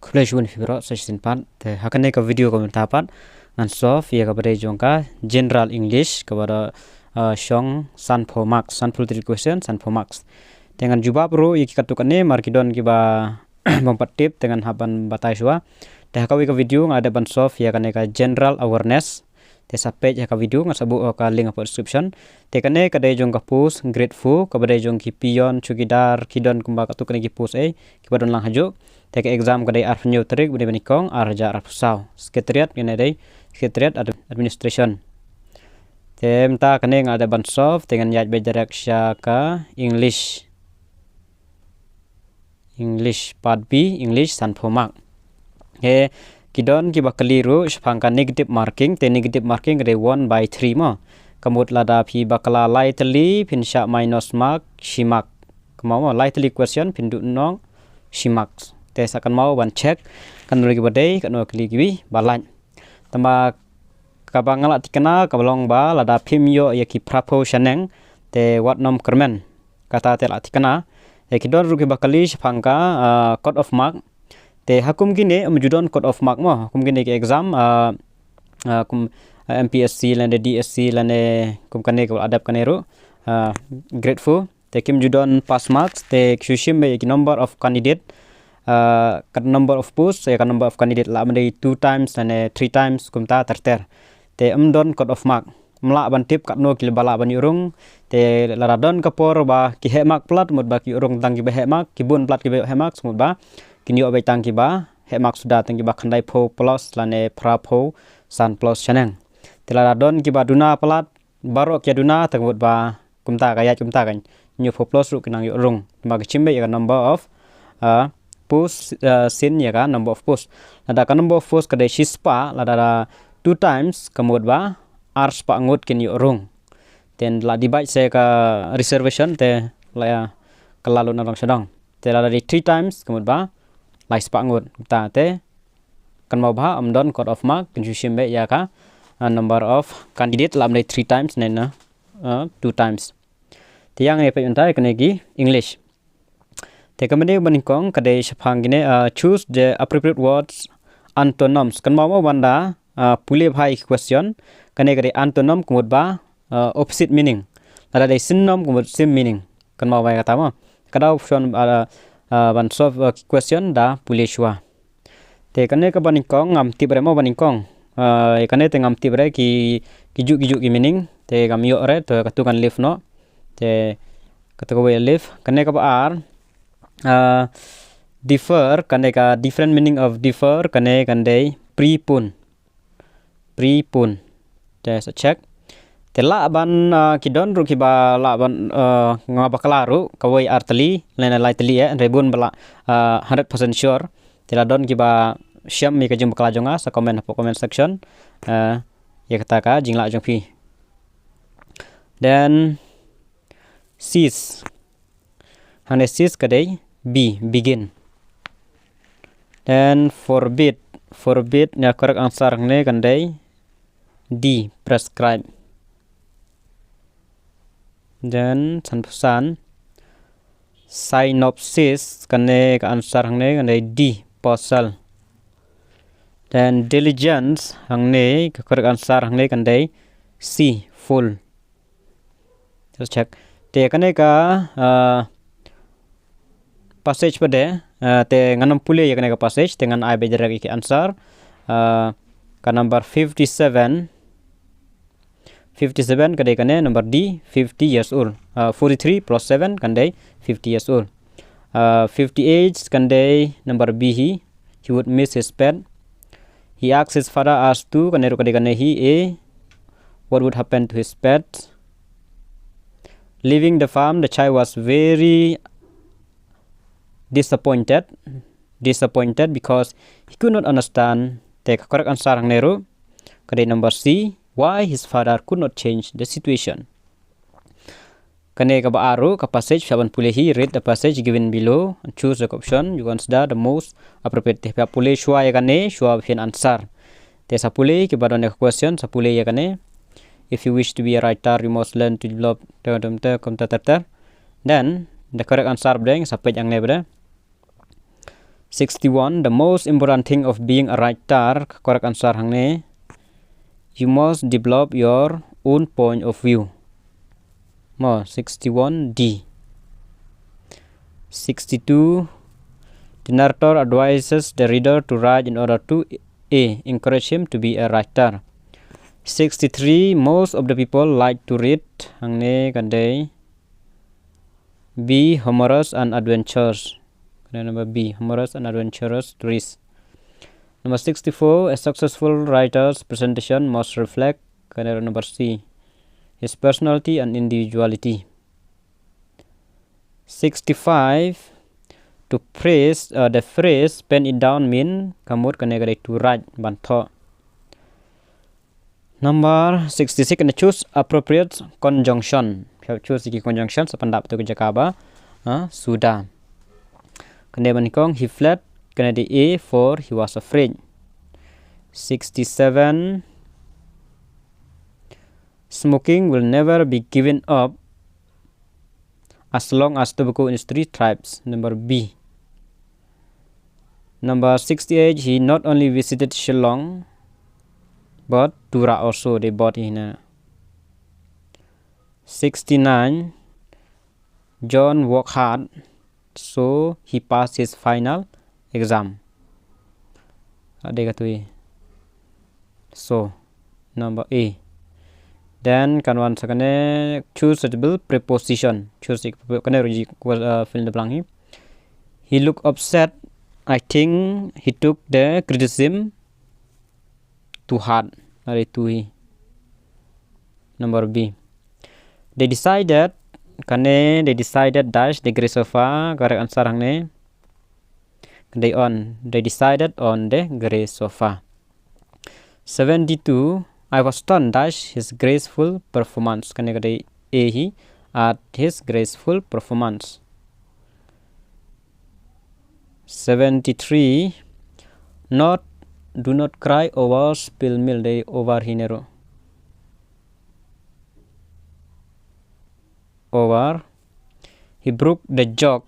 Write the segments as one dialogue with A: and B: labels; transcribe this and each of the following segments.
A: Kulejuan fibro session part te hakane ka video komentar part ngan solve ya ka pada jongka general English kepada shong san for marks san full question san for marks dengan juba pro iki katukane markidon kiba bompat tip dengan haban batai sua te hakawi ka video ngada ban solve ya kane ka general awareness te sapej ya ka video ngasabu ka link apa description te kane kadai jong ka post grateful ka badai jong ki pion chukidar kidon kumba katukane ki post kiba don lang hajo te ka exam kadai arfnyo trik bani banikong arja arfsau secretariat kene dai secretariat administration te mta kane ngada ban solve dengan yaj bejarak sya ka English part B English san for mark kidon kiba keliru sepangka negative marking te negative marking kade 1/3 mo kamut lada pi bakala lightly pin sya minus mark shimak kemau lightly question pin du nong shimak te sakan mau ban check kan lagi badai kan kli gibi balan tamba kabangala tikana kabalong ba lada pim yo ya ki prapo shaneng te wat nom kermen kata te latikana kidon rugi bakali sepangka code of mark te hakum gini mujudon code of mark mo hakum gini ke exam kum MPSC lane DSC lane kum kane ko adap kanero grateful te kim judon pass marks te khushim be number of candidate kat number of posts ya number of candidate la mendai 2 times and 3 times kum ta terter te amdon code of mark mla ban tip kat no kil bala ban urung te laradon kapor ba ki hemak plat mud ba ki urung tang ki hemak ki bun plat ki hemak smud ba kini obai tang ki ba hemak sudah tang ki ba khandai pho plus lane prapo san plus chaneng te laradon ki ba duna plat baro ki duna tang mud ba kumta kaya kumta kan new pho plus ru kinang urung ba ki chimbe ya number of post sin ya ka number of post lada ka number of post kadai shispa lada 2 times kamud ba ars pa ngut kin urung ten la divide se ka reservation te la kalalu narang sedang te la di 3 times kamud ba lai spa ngut ta te kan mau ba amdon code of mark kin shimbe ya ka number of candidate la amdai 3 times nena 2 times te yang e pe untai kanegi English te kamane banikong kadai shapang gine choose the appropriate words antonyms kan mau wanda pule bhai question kane kare antonym kumut ba opposite meaning ada dai synonym kumut same meaning kan mau bai kata ma kada option ban solve question da pule shua te kane ka banikong ngam tibre mo banikong kane te ngam tibre ki juk meaning te gam yo re to katukan live no te katuko we live kane ka ba ar differ kane ka different meaning of differ kane kandai prepun te sa check te la ban kidon ru kiba la ban ngabakalaru kawai artli lena lightly rebun bala 100% sure te la don kiba syam mi ka jum bakala jonga sa comment section ya kata ka jingla jong pi then cease hane cease kadai begin then forbid ya correct answer ne kandai D prescribe then sanpusan synopsis kane ka answer hangne kandai D posal then diligence hangne ka correct answer hangne kandai C full just check te kane ka passage pade te nganam pule ya kane ka passage dengan I bejara ki answer ka number 57 kadai kane number D 50 years old 43 plus 7 kandai 50 years old 58 kandai number B he would miss his pet he asks his father as to kane ru kadai kane he what would happen to his pet leaving the farm the child was very disappointed because he could not understand take correct answer ang neru kadai number C why his father could not change the situation kane ka baaru ka passage saban pule hi read the passage given below and choose the option you consider the most appropriate te pule shua ya kane shua fin answer te sa pule ki badon question sa pule ya kane if you wish to be a writer you must learn to develop then the correct answer bring sa page ang ne bra 61. The most important thing of being a writer. Correct answer hangne. You must develop your own point of view. More 61D. 62. The narrator advises the reader to write in order to A. Encourage him to be a writer. 63. Most of the people like to read. Hangne kande B. Humorous and adventurous. Number B. Humorous and adventurous stories. Number 64. A successful writer's presentation must reflect. Number C. His personality and individuality. 65. To praise the phrase pen it down mean kamut kanegare to write banto. Number 66. Choose appropriate conjunction. Choose the conjunction sepandap tu kejakaba sudah. Kene banikong he fled. Kene di A for he was afraid. 67. Smoking will never be given up as long as tobacco industry thrives. Number B. Number 68. He not only visited Shillong but Tura also they bought in. 69. John worked hard so he passed his final exam. So number A. Then can one second choose suitable preposition. Choose fill the blank here. He looked upset. I think he took the criticism too hard. Number B. They decided dash the gray sofa. Correct answer hangne. They decided on the gray sofa. 72. I was stunned dash his graceful performance. Kane A at his graceful performance. 73. Do not cry over spill milk day over hinero. Over. He broke the jug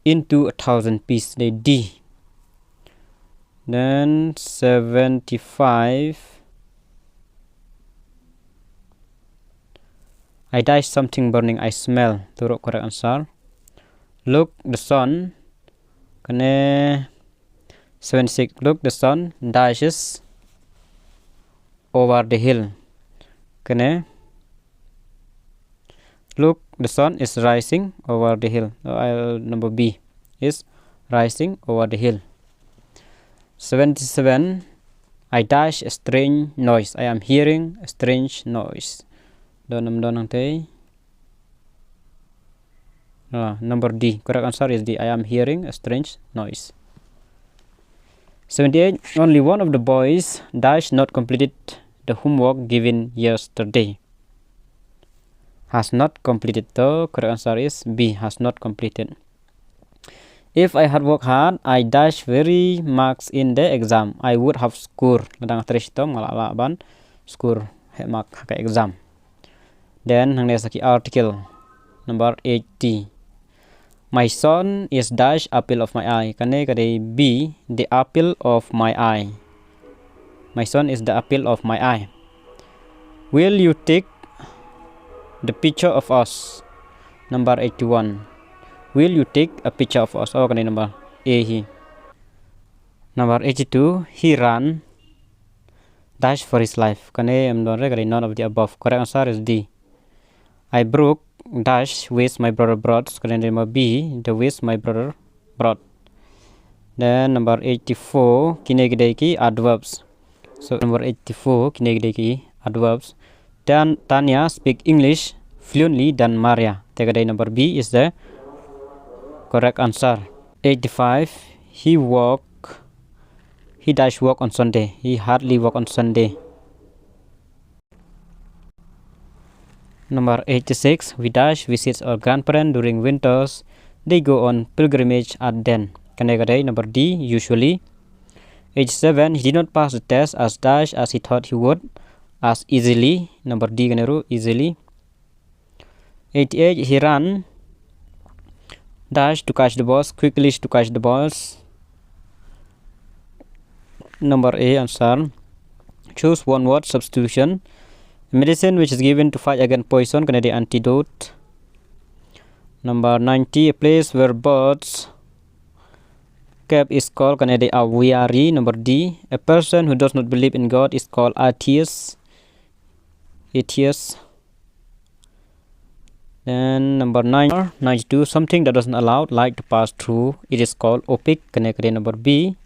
A: into 1,000 pieces. They D. Then 75. I dash something burning. I smell. Turuk correct answer. Look the sun. Kane 76. Look the sun dashes over the hill. Kane look the sun is rising over the hill. Number B is rising over the hill. 77. I dash a strange noise. I am hearing a strange noise. Number D. Correct answer is D. I am hearing a strange noise. 78. Only one of the boys dash not completed the homework given yesterday. Has not completed. The correct answer is B. Has not completed. If I had worked hard, I dash very marks in the exam. I would have scored. Score mark exam. Then article number 80. My son is dash apple of my eye. Kane B. The apple of my eye. My son is the apple of my eye. Will you take the picture of us? Number 81. Will you take a picture of us? Oh, number A here. Number 82. He ran dash for his life. None of the above. Correct answer is D. I broke dash with my brother brought. Number B. The with my brother brought. Then number 84. Kinegideki adverbs. So number 84. Kinegideki adverbs. Then Tanya speak English fluently than Maria. Number B is the correct answer. 85. He dash work on Sunday. He hardly work on Sunday. Number 86. We dash visits our grandparents during winters. They go on pilgrimage at then. Number D. Usually. 87. He did not pass the test as dash as he thought he would. As easily. Number D. Easily. 88. He ran Dash to catch the balls, quickly to catch the balls. Number A answer. Choose one word substitution. Medicine which is given to fight against poison, the antidote. Number 90, a place where birds kept is called the aviary. Number D, a person who does not believe in God is called atheist. Then number 92, something that doesn't allow light to pass through, it is called opaque. Number B,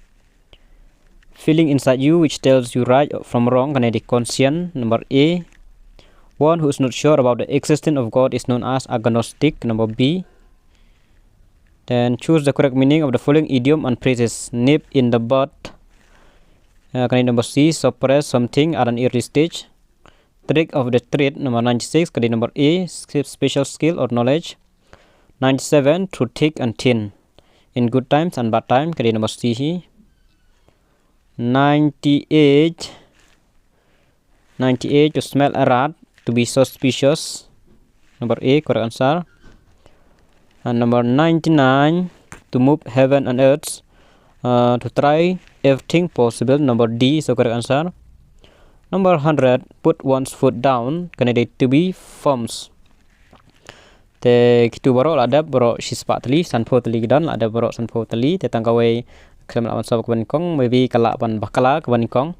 A: feeling inside you which tells you right from wrong, the conscience. Number A, one who is not sure about the existence of God is known as agnostic. Number B. Then choose the correct meaning of the following idiom and phrases. Nip in the bud. Number C, suppress something at an early stage. Trick of the trade. Number 96. Number A, special skill or knowledge. 97, through thick and thin, in good times and bad times. Number C. 98, to smell a rat, to be suspicious. Number A, correct answer. And number 99, to move heaven and earth, to try everything possible. Number D is the correct answer. Number 100, put one's foot down, to be firm. Te kitu borok ada borok sispak teli sanpo teli gidan ada borok sanpo teli te tangkawai kelam sob keban kong maybe kalak ban bakala keban kong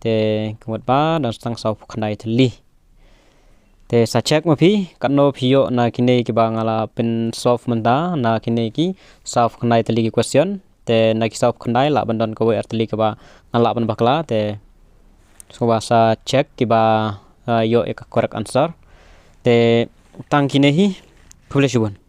A: te kemut ba dan sang sob khnai teli te sacek mapi kanno phio na kine ki bangala pen sof manda na kine ki sof khnai teli ki question te na ki sof khnai la bandon ko arteli ke ba ngala ban bakala te so bahasa check ki ba yo ek correct answer te tang kine hi Publish one.